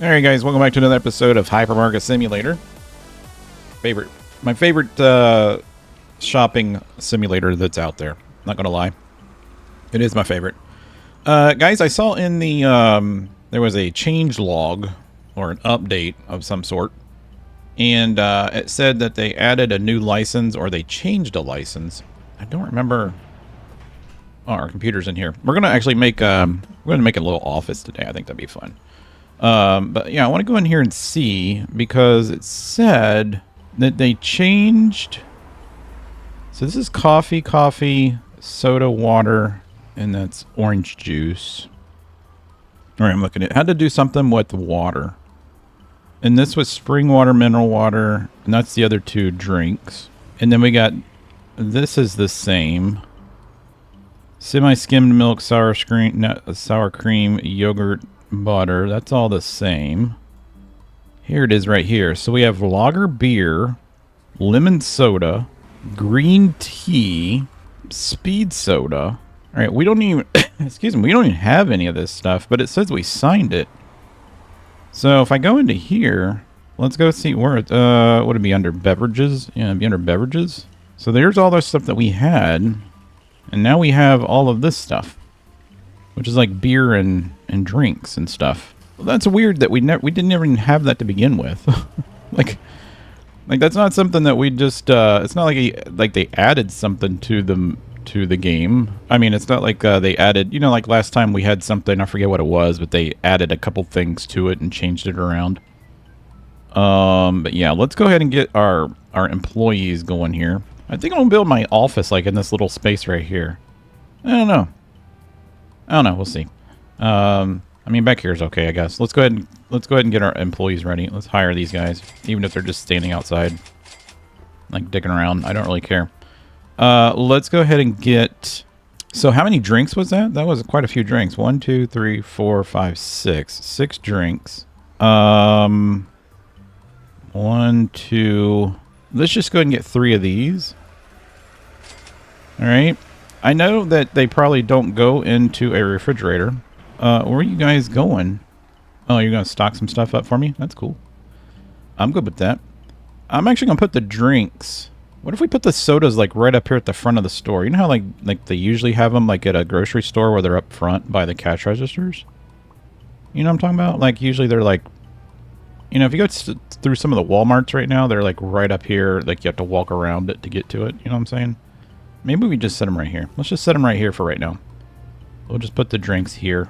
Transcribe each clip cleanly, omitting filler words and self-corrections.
Alright guys, welcome back to another episode of Hypermarket Simulator. My favorite shopping simulator that's out there. Not gonna lie. It is my favorite. Guys, I saw in the, there was a change log, or an update of some sort. And it said that they added a new license, or they changed a license. I don't remember. Oh, our computer's in here. We're gonna actually make, we're gonna make a little office today. I think that'd be fun. But yeah, I want to go in here and see, because it said that they changed. So this is coffee, soda, water, and that's orange juice. All right, I'm looking at, had to do something with water. And this was spring water, mineral water, and that's the other two drinks. And then we got, this is the same. Semi-skimmed milk, sour cream, yogurt, butter. That's all the same. Here it is right here. So we have lager beer, lemon soda, green tea, speed soda. All right, we don't even excuse me, we don't even have any of this stuff, but it says we signed it. So if I go into here, let's go see where it would it be under beverages? Yeah, it'd be under beverages. So there's all the stuff that we had, and now we have all of this stuff, which is like beer and drinks and stuff. Well, that's weird that we didn't even have that to begin with. like that's not something that we just. It's not like they added something to the game. I mean, it's not like they added. You know, like last time we had something. I forget what it was, but they added a couple things to it and changed it around. But yeah, let's go ahead and get our employees going here. I think I'm gonna build my office like in this little space right here. I don't know. We'll see. I mean, back here is okay, I guess. Let's go ahead and get our employees ready. Let's hire these guys, even if they're just standing outside, like dicking around. I don't really care. Let's go ahead and get. So, how many drinks was that? That was quite a few drinks. 1, 2, 3, 4, 5, 6. 6 drinks. 1, 2. Let's just go ahead and get 3 of these. All right. I know that they probably don't go into a refrigerator. Where are you guys going? Oh, you're going to stock some stuff up for me? That's cool. I'm good with that. I'm actually going to put the drinks. What if we put the sodas like right up here at the front of the store? You know how like they usually have them like at a grocery store where they're up front by the cash registers? You know what I'm talking about? Like usually they're like, you know, if you go through some of the Walmarts right now, they're like right up here. Like you have to walk around it to get to it. You know what I'm saying? Maybe we just set them right here. Let's just set them right here for right now. We'll just put the drinks here.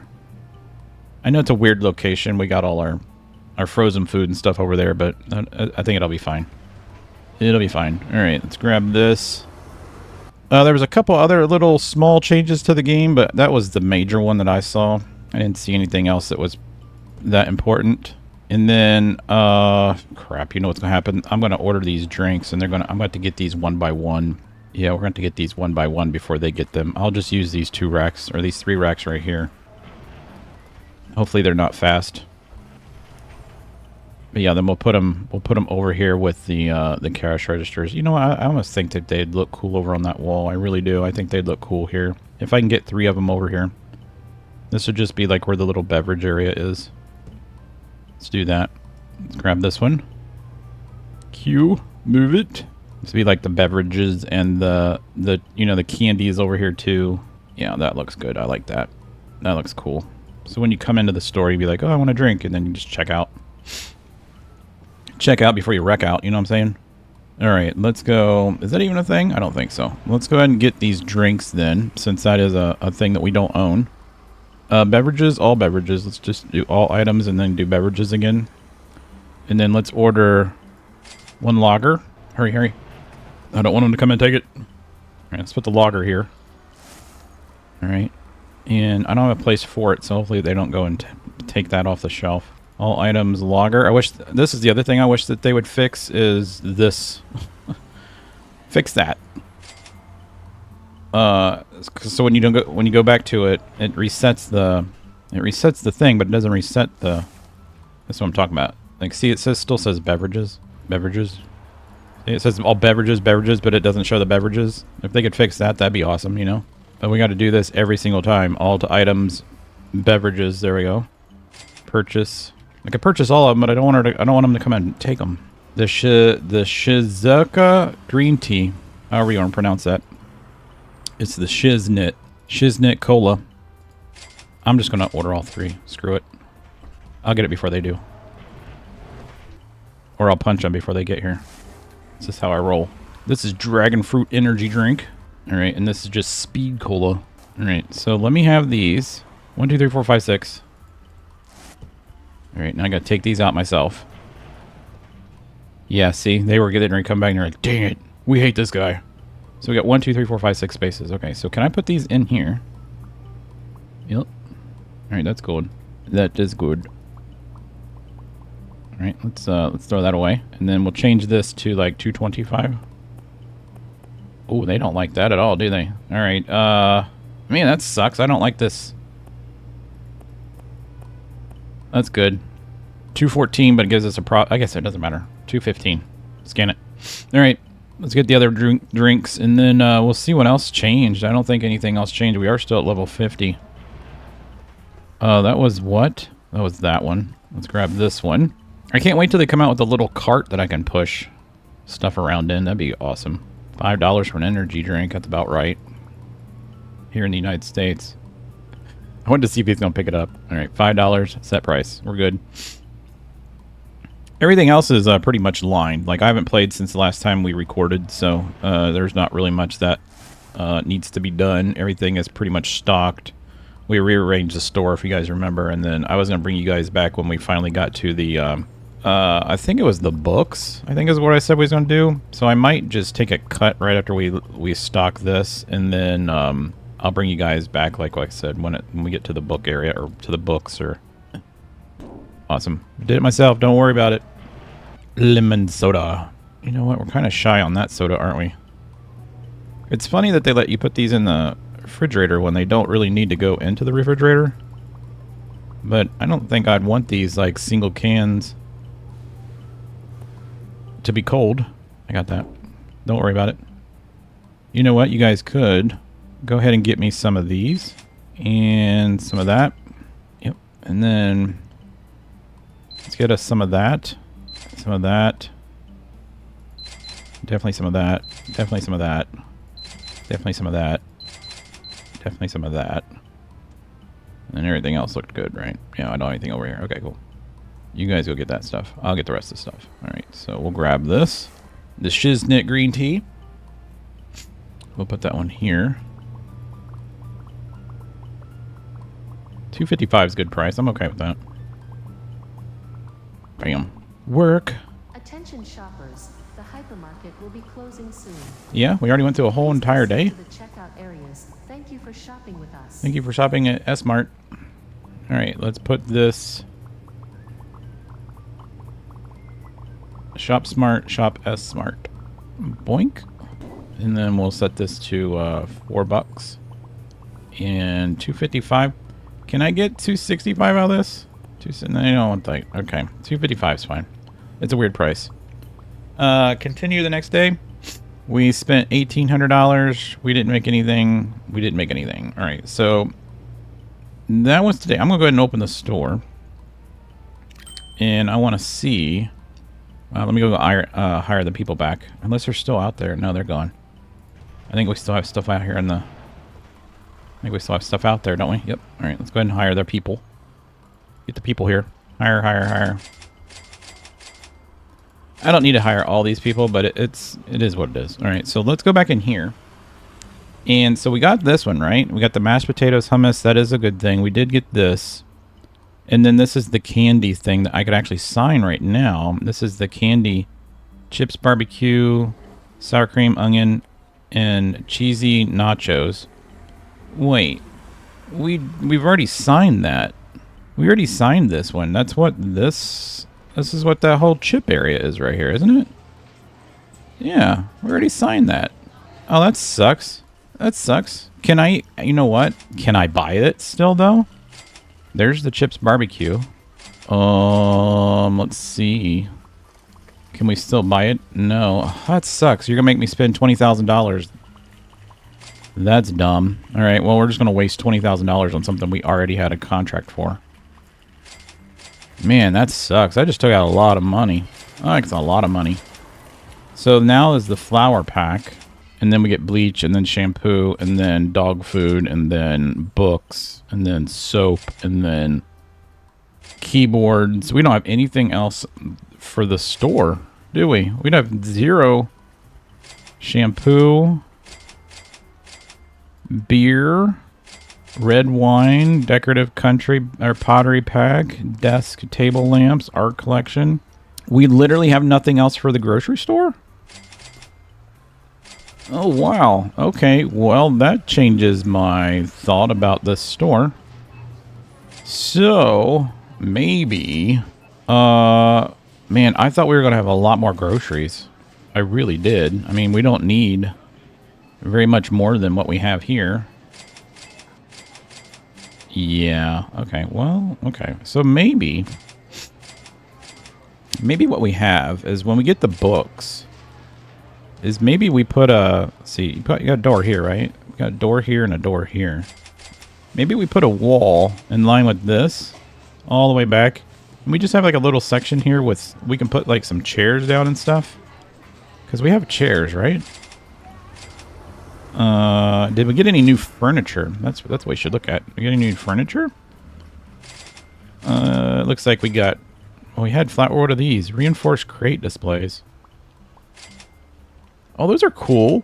I know it's a weird location. We got all our frozen food and stuff over there, but I think it'll be fine. It'll be fine. All right, let's grab this. There was a couple other little small changes to the game, but that was the major one that I saw. I didn't see anything else that was that important. And then, crap, you know what's going to happen? I'm going to order these drinks, and I'm going to get these one by one. Yeah, we're going to get these one by one before they get them. I'll just use these 2 racks, or these 3 racks right here. Hopefully they're not fast. But yeah, then we'll put them over here with the cash registers. You know, I almost think that they'd look cool over on that wall. I really do. I think they'd look cool here. If I can get 3 of them over here. This would just be like where the little beverage area is. Let's do that. Let's grab this one. Q, move it. This would be like the beverages and the you know, the candies over here too. Yeah, that looks good. I like that. That looks cool. So when you come into the store, you'd be like, oh, I want a drink, and then you just check out. Check out before you wreck out, you know what I'm saying? All right, let's go. Is that even a thing? I don't think so. Let's go ahead and get these drinks then, since that is a thing that we don't own. Beverages, all beverages. Let's just do all items and then do beverages again. And then let's order 1 lager. Hurry, hurry. I don't want them to come and take it. All right, let's put the lager here. All right. And I don't have a place for it, so hopefully they don't go and take that off the shelf. All items, lager. I wish, this is the other thing I wish that they would fix, is this. Fix that. So when you go back to it, it resets the thing, but it doesn't reset the. That's what I'm talking about. Like, see, it still says beverages. It says all beverages, but it doesn't show the beverages. If they could fix that, that'd be awesome, you know? But we got to do this every single time. All to items, beverages, there we go. Purchase. I could purchase all of them, but I don't want them to come and take them. The Shizuka green tea. However you want to pronounce that. It's the Shiznit. Shiznit Cola. I'm just going to order all 3. Screw it. I'll get it before they do. Or I'll punch them before they get here. This is how I roll. This is Dragon Fruit Energy Drink. Alright, and this is just Speed Cola. Alright, so let me have these. 1, 2, 3, 4, 5, 6. Alright, now I gotta take these out myself. Yeah, see? They were getting ready to come back and they're like, dang it, we hate this guy. So we got 1, 2, 3, 4, 5, 6 spaces. Okay, so can I put these in here? Yep. Alright, that's good. That is good. Alright, let's throw that away. And then we'll change this to like 225. Oh, they don't like that at all, do they? Alright, man, that sucks. I don't like this. That's good. 214, but it gives us a I guess it doesn't matter. 215. Scan it. Alright, let's get the other drinks, and then we'll see what else changed. I don't think anything else changed. We are still at level 50. That was what? That was that one. Let's grab this one. I can't wait till they come out with a little cart that I can push stuff around in. That'd be awesome. $5 for an energy drink. That's about right. Here in the United States. I wanted to see if he's going to pick it up. Alright, $5. Set price. We're good. Everything else is pretty much lined. Like, I haven't played since the last time we recorded, so there's not really much that needs to be done. Everything is pretty much stocked. We rearranged the store, if you guys remember, and then I was going to bring you guys back when we finally got to the... I think it was the books, I think is what I said we was going to do. So I might just take a cut right after we stock this, and then I'll bring you guys back, like I said, when we get to the book area, or to the books, or... Awesome. Did it myself, don't worry about it. Lemon soda. You know what, we're kind of shy on that soda, aren't we? It's funny that they let you put these in the refrigerator when they don't really need to go into the refrigerator. But I don't think I'd want these, like, single cans to be cold. I got that. Don't worry about it. You know what? You guys could go ahead and get me some of these. And some of that. Yep. And then let's get us some of that. Some of that. Definitely some of that. Definitely some of that. Definitely some of that. Definitely some of that. And everything else looked good, right? Yeah, I don't have anything over here. Okay, cool. You guys go get that stuff. I'll get the rest of the stuff. Alright, so we'll grab this. The Shiznit green tea. We'll put that one here. $2.55 is a good price. I'm okay with that. Bam. Work. Attention shoppers. The hypermarket will be closing soon. Yeah, we already went through a whole entire day. The checkout areas. Thank you for shopping with us. Thank you for shopping at S-Mart. Alright, let's put this... Shop Smart, Shop S-Smart. Boink. And then we'll set this to $4. And $2.55. Can I get $2.65 out of this? No, I don't want that. Okay, $2.55 is fine. It's a weird price. Continue the next day. We spent $1,800. We didn't make anything. We didn't make anything. All right, so that was today. I'm gonna go ahead and open the store, and I want to see. Let me go hire the people back. Unless they're still out there. No, they're gone. I think we still have stuff out here in the... I think we still have stuff out there, don't we? Yep. All right, let's go ahead and hire their people. Get the people here. Hire, hire, hire. I don't need to hire all these people, but it is what it is. All right, so let's go back in here. And so we got this one, right? We got the mashed potatoes, hummus. That is a good thing. We did get this. And then this is the candy thing that I could actually sign right now. This is the candy chips barbecue, sour cream, onion, and cheesy nachos. Wait, we've already signed that. We already signed this one. That's what this is what that whole chip area is right here, isn't it? Yeah, we already signed that. Oh, that sucks. That sucks. Can I, you know what? Can I buy it still though? There's the chips barbecue. Let's see. Can we still buy it? No. Oh, that sucks. You're gonna make me spend $20,000. That's dumb. All right. Well, we're just gonna waste $20,000 on something we already had a contract for. Man, that sucks. I just took out a lot of money. That's a lot of money. So now is the flour pack. And then we get bleach, and then shampoo, and then dog food, and then books, and then soap, and then keyboards. We don't have anything else for the store, do we? We'd have 0 shampoo, beer, red wine, decorative country or pottery pack, desk, table lamps, art collection. We literally have nothing else for the grocery store? Oh, wow. Okay, well, that changes my thought about this store. So, maybe... man, I thought we were going to have a lot more groceries. I really did. I mean, we don't need very much more than what we have here. Yeah, okay, well, okay. So maybe... Maybe what we have is when we get the books... is maybe we put a... See, you got a door here, right? We got a door here and a door here. Maybe we put a wall in line with this all the way back. And we just have like a little section here with... We can put like some chairs down and stuff. Because we have chairs, right? Did we get any new furniture? That's what we should look at. We get any new furniture? It looks like we got... Oh, we had flat... What are these? Reinforced crate displays. Oh, those are cool.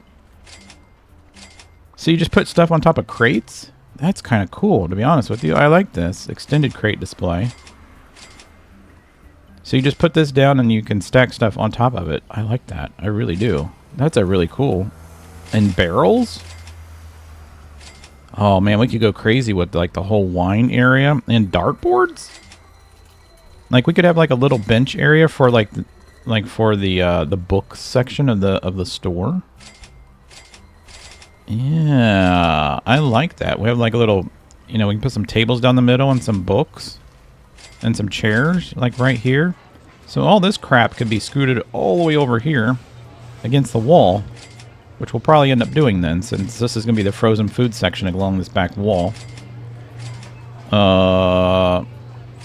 So you just put stuff on top of crates? That's kind of cool, to be honest with you. I like this. Extended crate display. So you just put this down and you can stack stuff on top of it. I like that. I really do. That's a really cool. And barrels? Oh, man, we could go crazy with, like, the whole wine area. And dartboards? Like, we could have, like, a little bench area for, like for the book section of the store. Yeah, I like that. We have like a little, you know, we can put some tables down the middle and some books and some chairs like right here. So all this crap could be scooted all the way over here against the wall, which we'll probably end up doing then, since this is going to be the frozen food section along this back wall.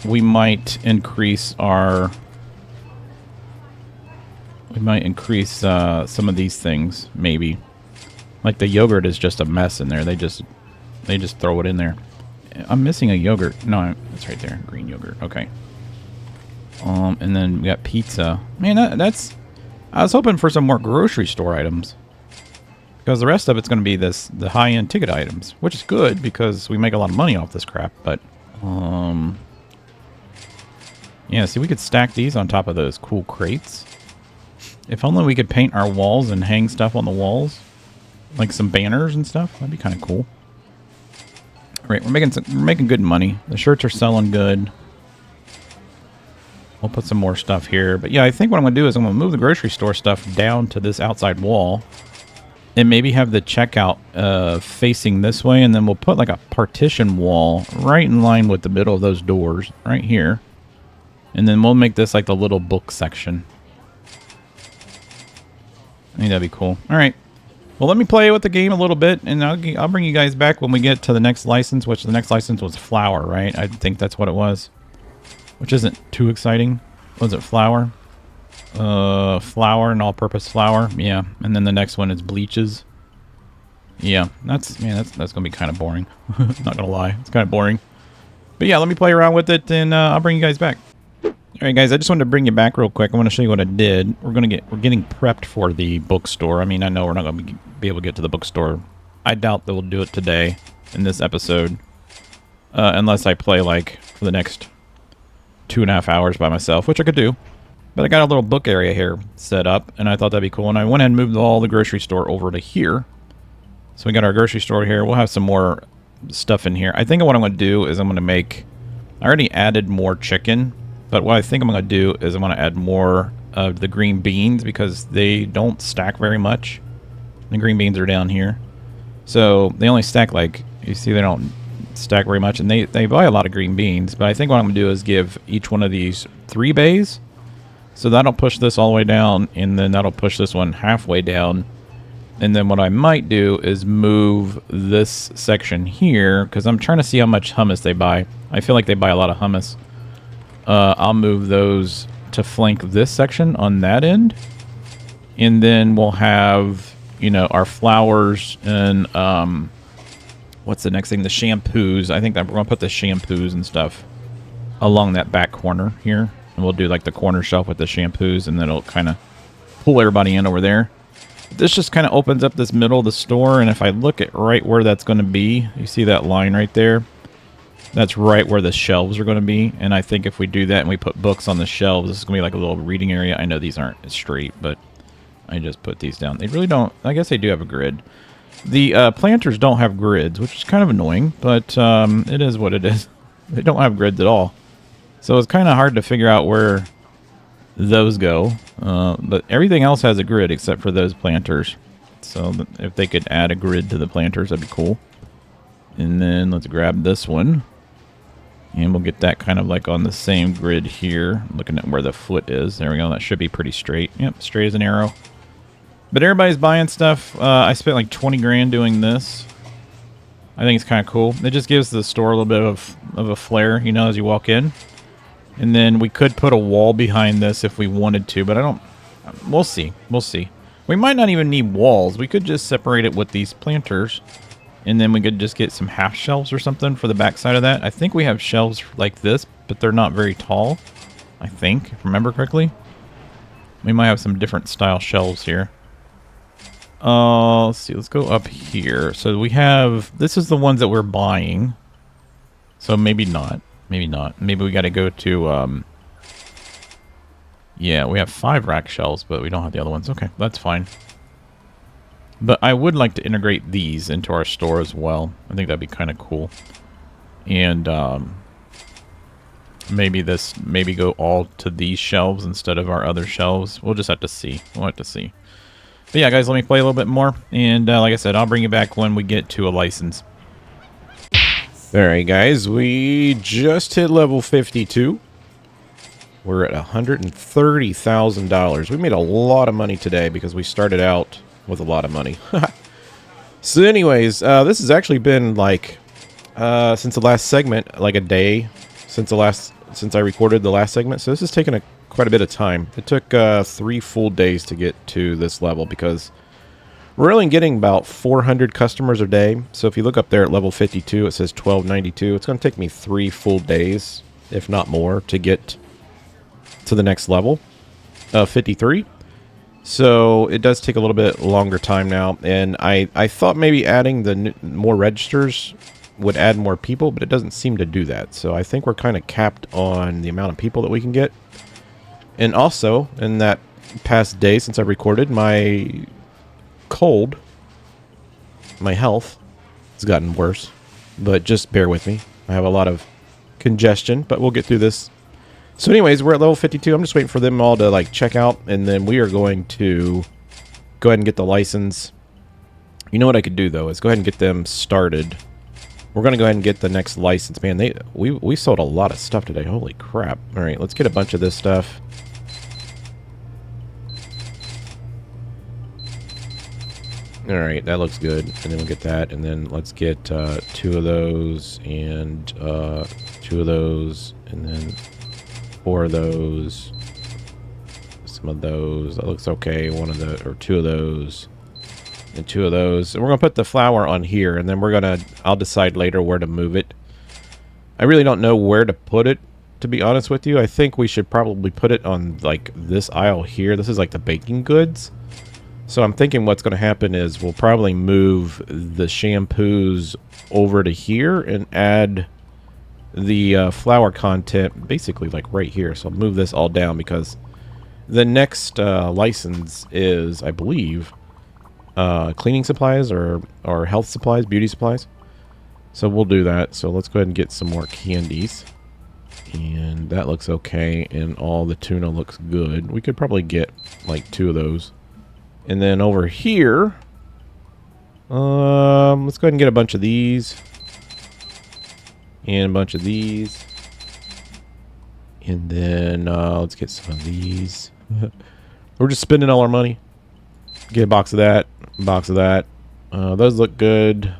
We might increase our... We might increase some of these things, maybe. Like the yogurt is just a mess in there. They just throw it in there. I'm missing a yogurt. No, it's right there. Green yogurt. Okay. And then we got pizza. Man, that's... I was hoping for some more grocery store items. Because the rest of it's going to be the high-end ticket items. Which is good, because we make a lot of money off this crap. But, yeah, see, we could stack these on top of those cool crates. If only we could paint our walls and hang stuff on the walls. Like some banners and stuff. That'd be kind of cool. Alright, we're making good money. The shirts are selling good. We'll put some more stuff here. But yeah, I think what I'm going to do is I'm going to move the grocery store stuff down to this outside wall. And maybe have the checkout facing this way. And then we'll put like a partition wall right in line with the middle of those doors. Right here. And then we'll make this like the little book section. I think that'd be cool. Alright. Well, let me play with the game a little bit, and I'll bring you guys back when we get to the next license, which the next license was flour, right? I think that's what it was. Which isn't too exciting. Was it flour? Flour and all-purpose flour. Yeah. And then the next one is bleaches. Yeah. That's going to be kind of boring. Not going to lie. It's kind of boring. But yeah, let me play around with it, and I'll bring you guys back. Alright guys, I just wanted to bring you back real quick. I want to show you what I did. We're getting prepped for the bookstore. I mean, I know we're not going to be able to get to the bookstore. I doubt that we'll do it today in this episode. Unless I play like for the next 2.5 hours by myself, which I could do. But I got a little book area here set up, and I thought that'd be cool. And I went ahead and moved all the grocery store over to here. So we got our grocery store here. We'll have some more stuff in here. I think what I'm going to do is I'm going to make... I already added more chicken. But what I think I'm going to do is I'm going to add more of the green beans because they don't stack very much. The green beans are down here. So they only stack like, you see they don't stack very much. And they buy a lot of green beans. But I think what I'm going to do is give each one of these 3 bays. So that'll push this all the way down. And then that'll push this one halfway down. And then what I might do is move this section here. Because I'm trying to see how much hummus they buy. I feel like they buy a lot of hummus. I'll move those to flank this section on that end. And then we'll have, you know, our flowers and, what's the next thing? The shampoos. I think that we're going to put the shampoos and stuff along that back corner here. And we'll do like the corner shelf with the shampoos, and then it'll kind of pull everybody in over there. This just kind of opens up this middle of the store, and if I look at right where that's going to be, you see that line right there? That's right where the shelves are going to be, and I think if we do that and we put books on the shelves, this is going to be like a little reading area. I know these aren't straight, but I just put these down. They really don't, I guess they do have a grid. The planters don't have grids, which is kind of annoying, but it is what it is. They don't have grids at all. So it's kind of hard to figure out where those go, but everything else has a grid except for those planters. So if they could add a grid to the planters, that'd be cool. And then let's grab this one, and we'll get that kind of like on the same grid here, looking at where the foot is. There we go. That should be pretty straight. Yep, straight as an arrow. But everybody's buying stuff. I spent like 20 grand doing this. I think it's kind of cool. It just gives the store a little bit of a flair, you know, as you walk in. And then we could put a wall behind this if we wanted to, but I don't... We'll see. We'll see. We might not even need walls. We could just separate it with these planters. And then we could just get some half shelves or something for the back side of that. I think we have shelves like this, but they're not very tall. I think, if I remember correctly. We might have some different style shelves here. Let's see. Let's go up here. So we have... This is the ones that we're buying. So maybe not. Maybe not. Maybe we got to go to... yeah, we have 5 rack shelves, but we don't have the other ones. Okay, that's fine. But I would like to integrate these into our store as well. I think that'd be kind of cool. And maybe go all to these shelves instead of our other shelves. We'll just have to see. We'll have to see. But yeah, guys, let me play a little bit more. And like I said, I'll bring you back when we get to a license. Alright, guys, we just hit level 52. We're at $130,000. We made a lot of money today because we started out with a lot of money. So anyways, this has actually been like since the last segment, like a day since I recorded the last segment. So this has taken quite a bit of time. It took 3 full days to get to this level because we're only getting about 400 customers a day. So if you look up there at level 52, it says 1292. It's going to take me 3 full days, if not more, to get to the next level of 53. So it does take a little bit longer time now. And I thought maybe adding the more registers would add more people, but it doesn't seem to do that. So I think we're kind of capped on the amount of people that we can get. And also, in that past day since I recorded, my cold, my health has gotten worse, but just bear with me. I have a lot of congestion, but we'll get through this. So anyways, we're at level 52. I'm just waiting for them all to like check out, and then we are going to go ahead and get the license. You know what I could do though is go ahead and get them started. We're going to go ahead and get the next license. Man, we sold a lot of stuff today. Holy crap. All right, let's get a bunch of this stuff. All right, that looks good. And then we'll get that. And then let's get 2 of those and 2 of those. And then 4 of those. Some of those. That looks okay. 1 of the, or 2 of those. And 2 of those. And we're going to put the flower on here. And then we're going to, I'll decide later where to move it. I really don't know where to put it, to be honest with you. I think we should probably put it on like this aisle here. This is like the baking goods. So I'm thinking what's going to happen is we'll probably move the shampoos over to here and add the flower content basically like right here. So I'll move this all down because the next license is, I believe, cleaning supplies or health supplies, beauty supplies. So we'll do that. So let's go ahead and get some more candies. And that looks okay. And all the tuna looks good. We could probably get like 2 of those. And then over here, let's go ahead and get a bunch of these. And a bunch of these. And then let's get some of these. We're just spending all our money. Get a box of that. A box of that. Those look good.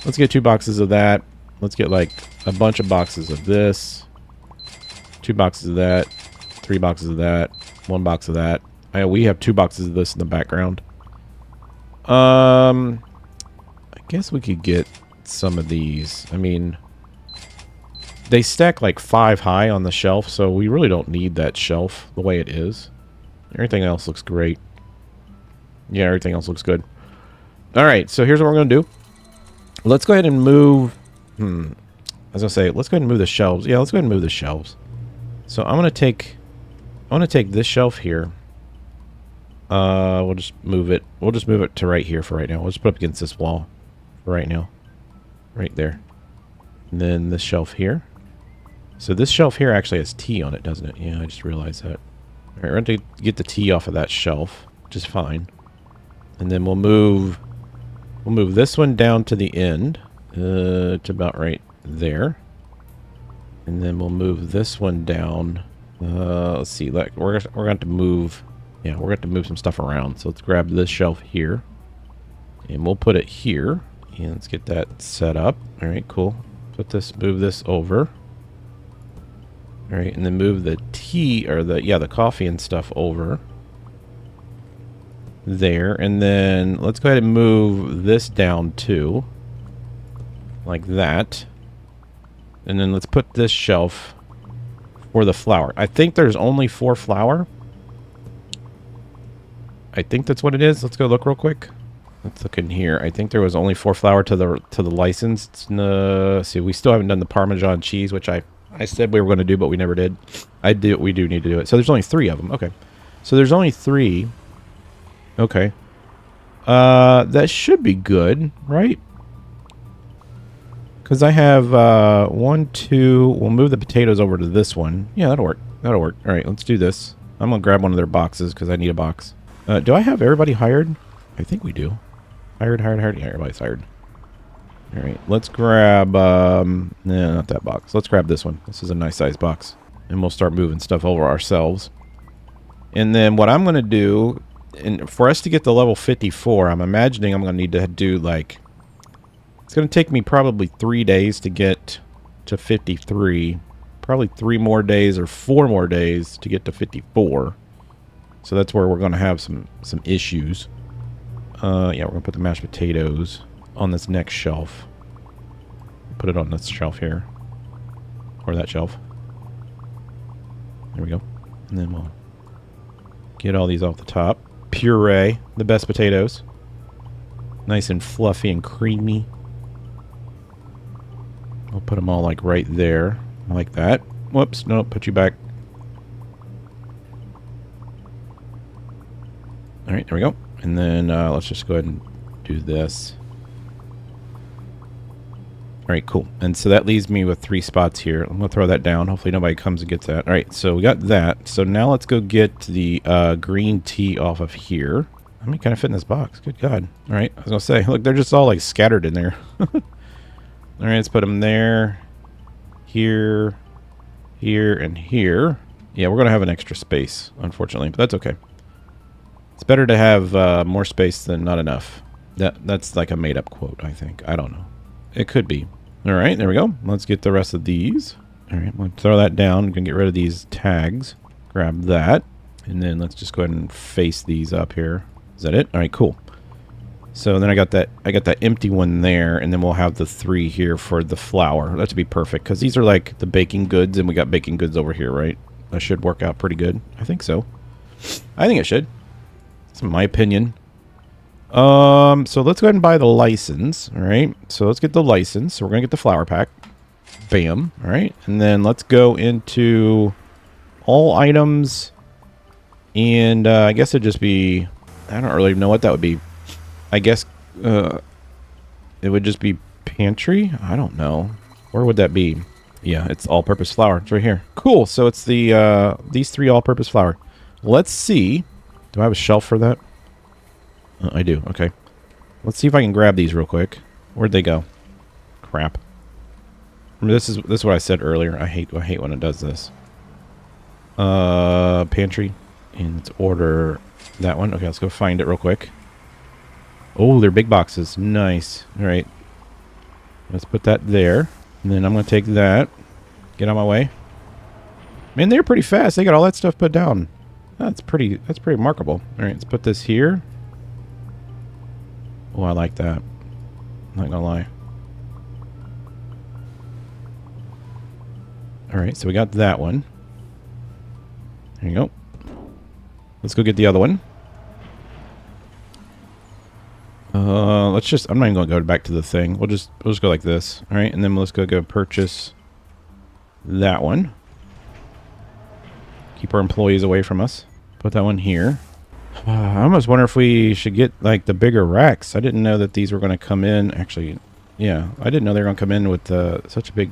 Let's get 2 boxes of that. Let's get like a bunch of boxes of this. 2 boxes of that. 3 boxes of that. 1 box of that. We have 2 boxes of this in the background. I guess we could get some of these. I mean, they stack like 5 high on the shelf, so we really don't need that shelf the way it is. Everything else looks great. Yeah, everything else looks good. Alright, so here's what we're going to do. Let's go ahead and move... I was going to say, let's go ahead and move the shelves. Yeah, let's go ahead and move the shelves. So I'm going to take... I want to take this shelf here. We'll just move it. We'll just move it to right here for right now. We'll just put it up against this wall for right now. Right there. And then this shelf here. So this shelf here actually has T on it, doesn't it? Yeah, I just realized that. Alright, we're going to get the T off of that shelf, which is fine. And then we'll move this one down to the end, to about right there. And then we'll move this one down. Let's see. We're going to move. Yeah, we're going to move some stuff around. So let's grab this shelf here, and we'll put it here. And let's get that set up. All right, cool. Move this over. All right, and then move the tea or the coffee and stuff over. There, and then let's go ahead and move this down too, like that. And then let's put this shelf for the flour. I think there's only 4 flour. I think that's what it is. Let's go look real quick. Let's look in here. I think there was only 4 flour to the license. See, we still haven't done the Parmesan cheese, which I said we were going to do, but we never did. We do need to do it. So there's only 3 of them. Okay, so there's only 3. Okay. That should be good, right? Because I have 1, 2. We'll move the potatoes over to this one. Yeah, that'll work. That'll work. All right, let's do this. I'm going to grab one of their boxes because I need a box. Do I have everybody hired? I think we do. Hired. Yeah, everybody's hired. All right, let's grab... nah, not that box. Let's grab this one. This is a nice size box. And we'll start moving stuff over ourselves. And then what I'm going to do... And for us to get to level 54, I'm imagining I'm going to need to do like... It's going to take me probably 3 days to get to 53. Probably 3 more days or 4 more days to get to 54. So that's where we're going to have some issues. Yeah, we're going to put the mashed potatoes on this next shelf. Put it on this shelf here. Or that shelf. There we go. And then we'll get all these off the top. Puree, the best potatoes. Nice and fluffy and creamy. I'll put them all like right there. Like that. Whoops, no, put you back. Alright, there we go. And then let's just go ahead and do this. Alright, cool. And so that leaves me with 3 spots here. I'm going to throw that down. Hopefully nobody comes and gets that. Alright, so we got that. So now let's go get the green tea off of here. How many kind of fit in this box? Good God. Alright, I was going to say, look, they're just all like scattered in there. Alright, let's put them there. Here. Here and here. Yeah, we're going to have an extra space, unfortunately. But that's okay. It's better to have more space than not enough. That's like a made-up quote, I think. I don't know. It could be. All right, there we go. Let's get the rest of these. All right, we'll throw that down. We can get rid of these tags. Grab that. And then let's just go ahead and face these up here. Is that it? All right, cool. So then I got that empty one there, and then we'll have the 3 here for the flour. That should be perfect, because these are like the baking goods, and we got baking goods over here, right? That should work out pretty good. I think so. I think it should. That's my opinion. So let's go ahead and buy the license. All right. So let's get the license. So we're going to get the flour pack. Bam. All right. And then let's go into all items. And I guess it'd just be... I don't really know what that would be. I guess it would just be pantry. I don't know. Where would that be? Yeah, it's all-purpose flour. It's right here. Cool. So it's the these 3 all-purpose flour. Let's see. Do I have a shelf for that? I do. Okay. Let's see if I can grab these real quick. Where'd they go? Crap. Remember, this is what I said earlier. I hate when it does this. Pantry. And let's order that one. Okay, let's go find it real quick. Oh, they're big boxes. Nice. All right. Let's put that there. And then I'm going to take that. Get out of my way. Man, they're pretty fast. They got all that stuff put down. That's pretty remarkable. All right, let's put this here. Oh, I like that. Not gonna lie. All right, so we got that one. There you go. Let's go get the other one. Let's just. I'm not even gonna go back to the thing. We'll just go like this. All right, and then let's go purchase that one. Keep our employees away from us. Put that one here. I almost wonder if we should get like the bigger racks. I didn't know that these were going to come in. Actually, yeah, I didn't know they were going to come in with such big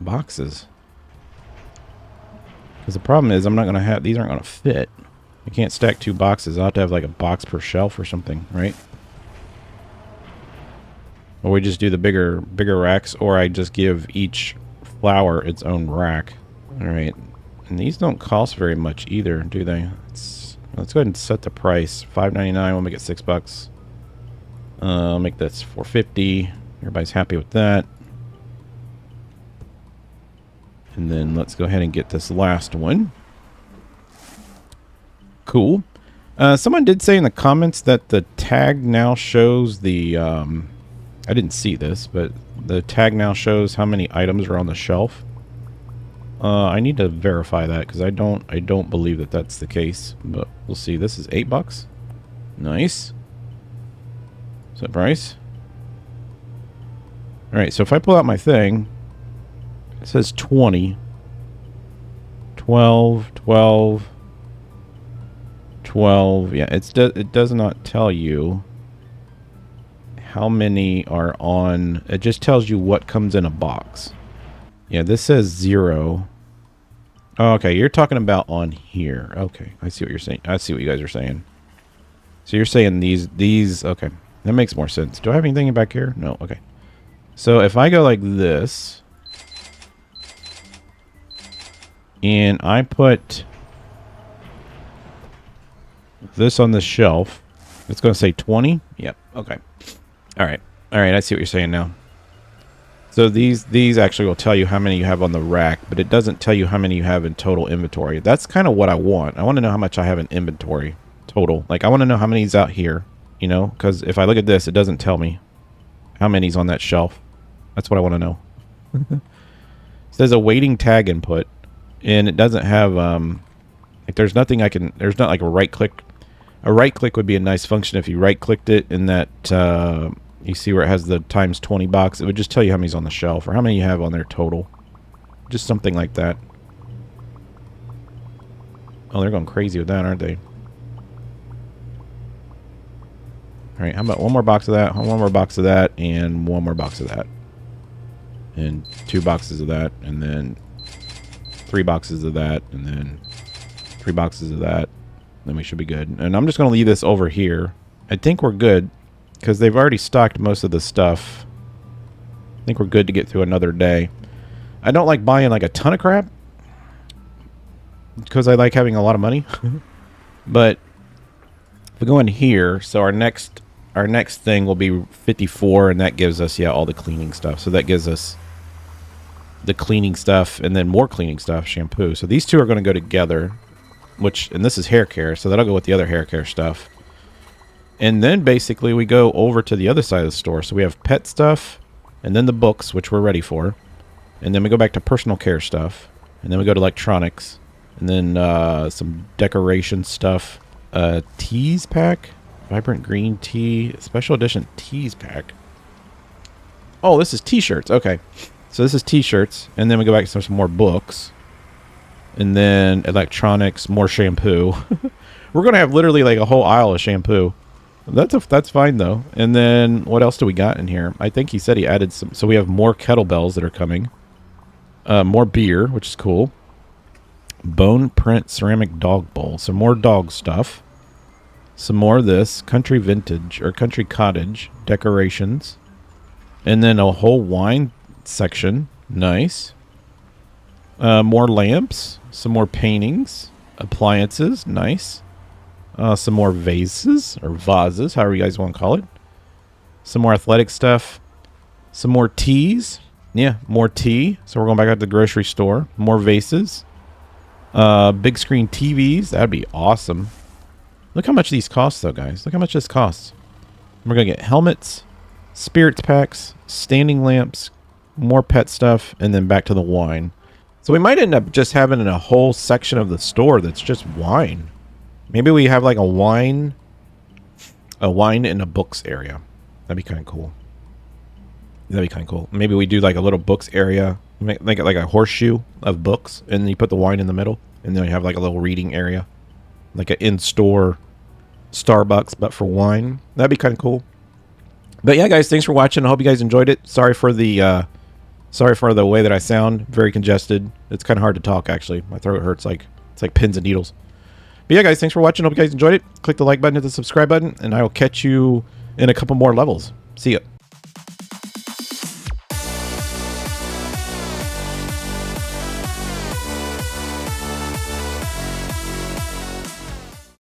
boxes. Because the problem is I'm not going to have, these aren't going to fit. I can't stack 2 boxes. I'll have to have like a box per shelf or something, right? Or we just do the bigger racks, or I just give each flower its own rack. All right. And these don't cost very much either, do they? Let's go ahead and set the price. $5.99. We'll make it $6. I'll make this $4.50. Everybody's happy with that. And then let's go ahead and get this last one. Cool. Someone did say in the comments that the tag now shows the... I didn't see this, but the tag now shows how many items are on the shelf. I need to verify that because I don't believe that that's the case, but we'll see. This is $8. Nice. Is that price? All right. So if I pull out my thing, it says 20, 12, 12, 12. Yeah, it does not tell you how many are on. It just tells you what comes in a box. Yeah, this says 0. Oh, okay, you're talking about on here. Okay, I see what you're saying. I see what you guys are saying. So you're saying these. Okay, that makes more sense. Do I have anything back here? No. Okay. So if I go like this, and I put this on the shelf, it's going to say 20. Yep. Okay. All right. All right. I see what you're saying now. So these actually will tell you how many you have on the rack, but it doesn't tell you how many you have in total inventory. That's kind of what I want. I want to know how much I have in inventory total. Like, I want to know how many's out here, you know, because if I look at this, it doesn't tell me how many's on that shelf. That's what I want to know. It says awaiting tag input, and it doesn't have, like, there's nothing I can, there's not like a right click. A right click would be a nice function if you right clicked it in that, you see where it has the times 20 box. It would just tell you how many's on the shelf or how many you have on there total. Just something like that. Oh, they're going crazy with that, aren't they? All right, how about one more box of that, one more box of that, and one more box of that. And 2 boxes of that, and then 3 boxes of that, and then 3 boxes of that. Then we should be good. And I'm just going to leave this over here. I think we're good, because they've already stocked most of the stuff. I think we're good to get through another day. I don't like buying like a ton of crap, because I like having a lot of money. But if we go in here, so our next thing will be 54, and that gives us, yeah, all the cleaning stuff. So that gives us the cleaning stuff and then more cleaning stuff, shampoo. So these two are going to go together, and this is hair care, so that'll go with the other hair care stuff. And then basically we go over to the other side of the store. So we have pet stuff, and then the books, which we're ready for. And then we go back to personal care stuff. And then we go to electronics. And then some decoration stuff. Teas pack. Vibrant green tea. Special edition teas pack. Oh, this is t-shirts. Okay. So this is t-shirts. And then we go back to some more books. And then electronics, more shampoo. We're going to have literally like a whole aisle of shampoo. That's fine though. And then what else do we got in here? I think he said he added some. So we have more kettlebells that are coming. More beer, which is cool. Bone print ceramic dog bowl. Some more dog stuff. Some more of this country vintage or country cottage decorations. And then a whole wine section. Nice. More lamps. Some more paintings. Appliances. Nice. Some more vases, or vases, however you guys want to call it. Some more athletic stuff. Some more teas. Yeah, more tea. So we're going back out to the grocery store. More vases. Big screen TVs. That'd be awesome. Look how much these cost, though, guys. Look how much this costs. We're going to get helmets, spirits packs, standing lamps, more pet stuff, and then back to the wine. So we might end up just having a whole section of the store that's just wine. Maybe we have like a wine and a books area. That'd be kind of cool. That'd be kind of cool. Maybe we do like a little books area, make it like a horseshoe of books, and then you put the wine in the middle, and then you have like a little reading area, like an in-store Starbucks, but for wine. That'd be kind of cool. But yeah, guys, thanks for watching. I hope you guys enjoyed it. Sorry for the way that I sound. Very congested. It's kind of hard to talk, actually. My throat hurts it's like pins and needles. But yeah, guys, thanks for watching. Hope you guys enjoyed it. Click the like button, hit the subscribe button, and I will catch you in a couple more levels. See ya.